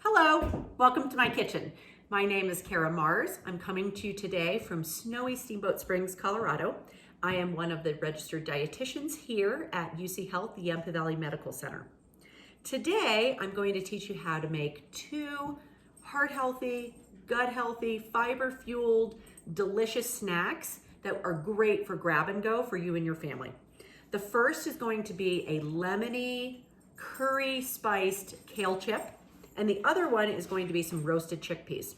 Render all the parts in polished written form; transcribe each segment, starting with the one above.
Hello, welcome to my kitchen. My name is Cara Marrs. I'm coming to you today from snowy Steamboat Springs, Colorado. I am one of the registered dietitians here at UCHealth, the Yampa Valley Medical Center. Today, I'm going to teach you how to make two heart-healthy, gut-healthy, fiber-fueled, delicious snacks that are great for grab and go for you and your family. The first is going to be a lemony curry spiced kale chip, and the other one is going to be some roasted chickpeas.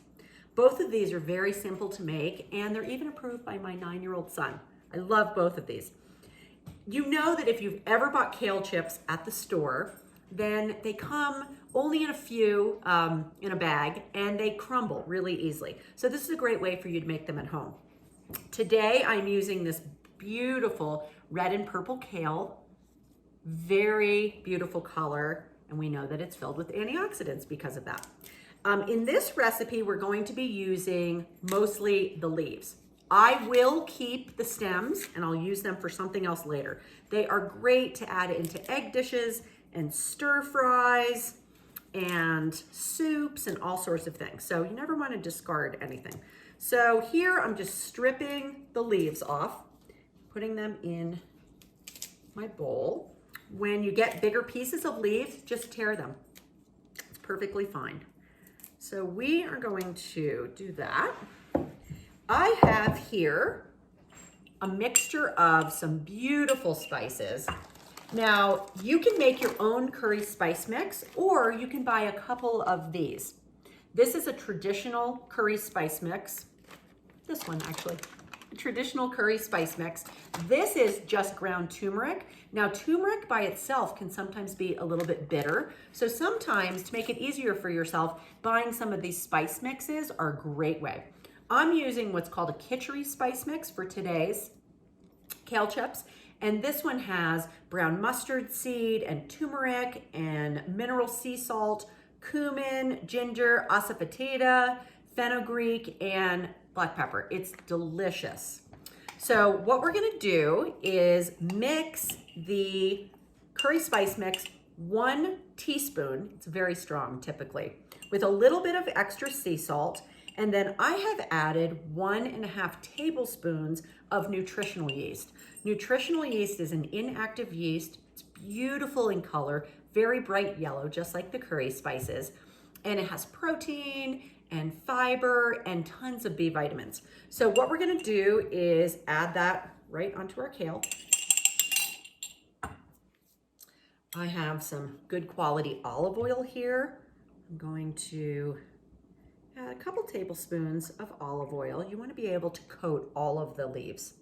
Both of these are very simple to make, and they're even approved by my 9-year-old son. I love both of these. You know that if you've ever bought kale chips at the store, then they come only in a few in a bag, and they crumble really easily. So this is a great way for you to make them at home. Today, I'm using this beautiful red and purple kale, very beautiful color, and we know that it's filled with antioxidants because of that. In this recipe, we're going to be using mostly the leaves. I will keep the stems, and I'll use them for something else later. They are great to add into egg dishes and stir fries and soups and all sorts of things. So you never want to discard anything. So here I'm just stripping the leaves off, putting them in my bowl. When you get bigger pieces of leaves, just tear them. It's perfectly fine. So we are going to do that. I have here a mixture of some beautiful spices. Now, you can make your own curry spice mix, or you can buy a couple of these. This is a traditional curry spice mix. This one, actually. A traditional curry spice mix. This is just ground turmeric. Now, turmeric by itself can sometimes be a little bit bitter. So sometimes, to make it easier for yourself, buying some of these spice mixes are a great way. I'm using what's called a kitchery spice mix for today's kale chips. And this one has brown mustard seed and turmeric and mineral sea salt, cumin, ginger, asafoetida, fenugreek, and black pepper. It's delicious. So what we're gonna do is mix the curry spice mix 1 teaspoon, it's very strong typically, with a little bit of extra sea salt, and then I have added 1.5 tablespoons of nutritional yeast. Nutritional yeast is an inactive yeast. It's beautiful in color, very bright yellow, just like the curry spices. And it has protein and fiber and tons of B vitamins. So what we're gonna do is add that right onto our kale. I have some good quality olive oil here. I'm going to add a couple tablespoons of olive oil. You want to be able to coat all of the leaves.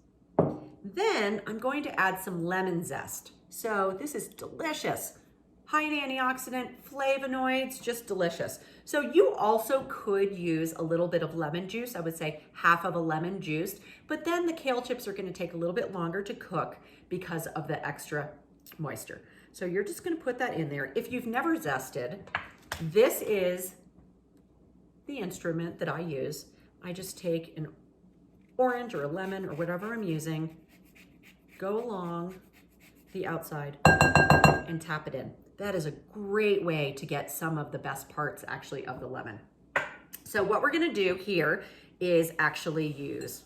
Then I'm going to add some lemon zest. So this is delicious. High in antioxidant, flavonoids, just delicious. So you also could use a little bit of lemon juice. I would say half of a lemon juice, but then the kale chips are going to take a little bit longer to cook because of the extra moisture. So you're just going to put that in there. If you've never zested, this is the instrument that I use. I just take an orange or a lemon or whatever I'm using, go along the outside and tap it in. That is a great way to get some of the best parts actually of the lemon. So what we're gonna do here is actually use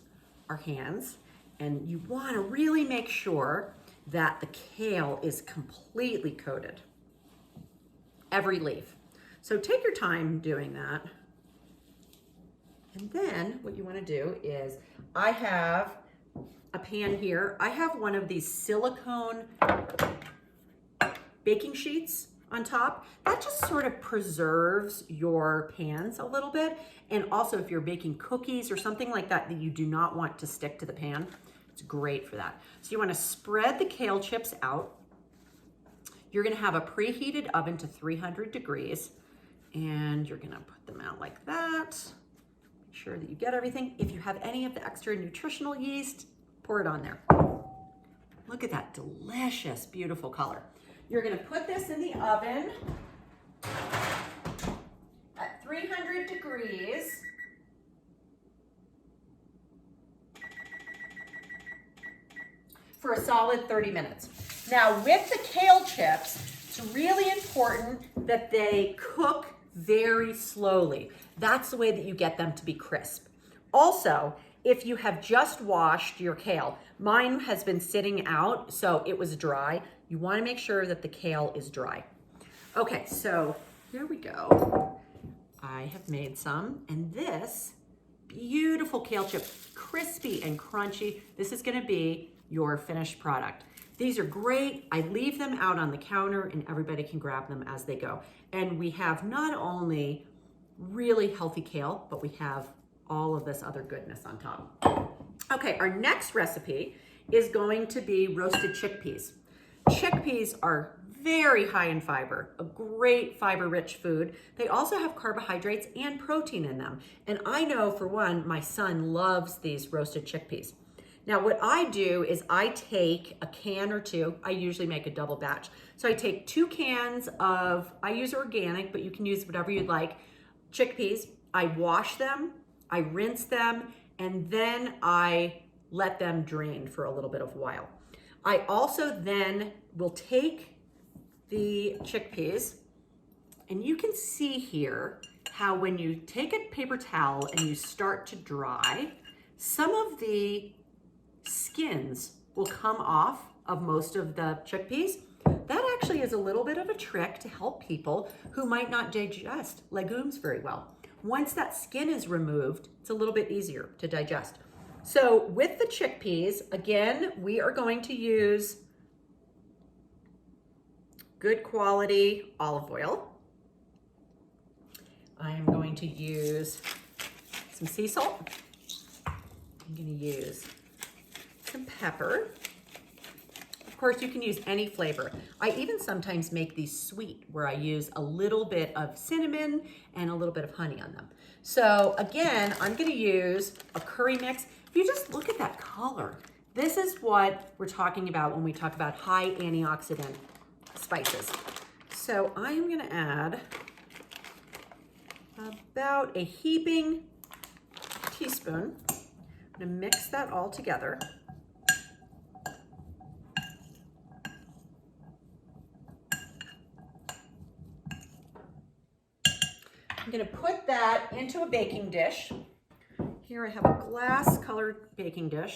our hands, and you wanna really make sure that the kale is completely coated, every leaf. So take your time doing that. And then what you want to do is, I have a pan here. I have one of these silicone baking sheets on top. That just sort of preserves your pans a little bit. And also if you're baking cookies or something like that that you do not want to stick to the pan, it's great for that. So you want to spread the kale chips out. You're going to have a preheated oven to 300 degrees. And you're going to put them out like that. Sure that you get everything. If you have any of the extra nutritional yeast, pour it on there. Look at that delicious, beautiful color. You're gonna put this in the oven at 300 degrees. For a solid 30 minutes. Now with the kale chips, it's really important that they cook very slowly. That's the way that you get them to be crisp. Also, if you have just washed your kale, mine has been sitting out, so it was dry. You want to make sure that the kale is dry. Okay, so here we go. I have made some, and this beautiful kale chip, crispy and crunchy. This is going to be your finished product. These are great. I leave them out on the counter and everybody can grab them as they go. And we have not only really healthy kale, but we have all of this other goodness on top. Okay, our next recipe is going to be roasted chickpeas. Chickpeas are very high in fiber, a great fiber-rich food. They also have carbohydrates and protein in them. And I know, for one, my son loves these roasted chickpeas. Now, what I do is I take a can or two. I usually make a double batch. So I take 2 cans of, I use organic, but you can use whatever you'd like, chickpeas. I wash them, I rinse them, and then I let them drain for a little bit of a while. I also then will take the chickpeas, and you can see here how when you take a paper towel and you start to dry, some of the skins will come off of most of the chickpeas. That actually is a little bit of a trick to help people who might not digest legumes very well. Once that skin is removed, it's a little bit easier to digest. So with the chickpeas, again, we are going to use good quality olive oil. I am going to use some sea salt. I'm going to use some pepper. Of course, you can use any flavor. I even sometimes make these sweet, where I use a little bit of cinnamon and a little bit of honey on them. So again, I'm going to use a curry mix. If you just look at that color, this is what we're talking about when we talk about high antioxidant spices. So I'm going to add about a heaping teaspoon. I'm going to mix that all together. I'm going to put that into a baking dish. Here I have a glass colored baking dish.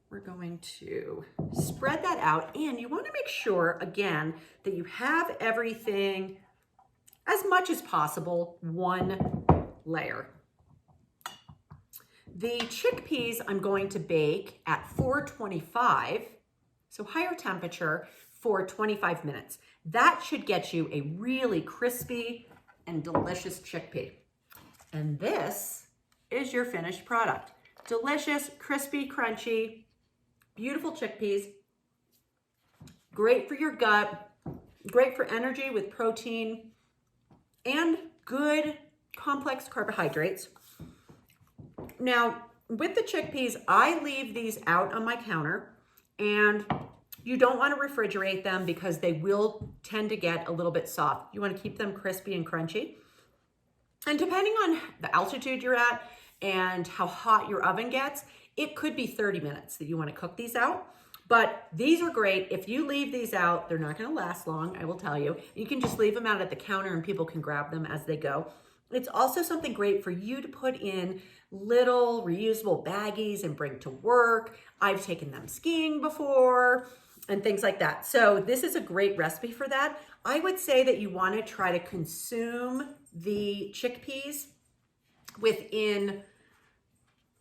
We're going to spread that out, and you want to make sure, again, that you have everything as much as possible one layer. The chickpeas I'm going to bake at 425, so higher temperature, for 25 minutes. That should get you a really crispy and delicious chickpea. And this is your finished product. Delicious, crispy, crunchy, beautiful chickpeas. Great for your gut, great for energy with protein, and good complex carbohydrates. Now, with the chickpeas, I leave these out on my counter, and you don't want to refrigerate them because they will tend to get a little bit soft. You want to keep them crispy and crunchy. And depending on the altitude you're at and how hot your oven gets, it could be 30 minutes that you want to cook these out. But these are great. If you leave these out, they're not going to last long, I will tell you. You can just leave them out at the counter and people can grab them as they go. It's also something great for you to put in little reusable baggies and bring to work. I've taken them skiing before and things like that. So this is a great recipe for that. I would say that you want to try to consume the chickpeas within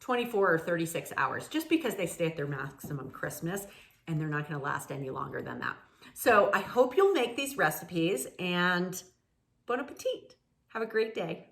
24 or 36 hours, just because they stay at their maximum crispness and they're not going to last any longer than that. So I hope you'll make these recipes, and bon appetit. Have a great day.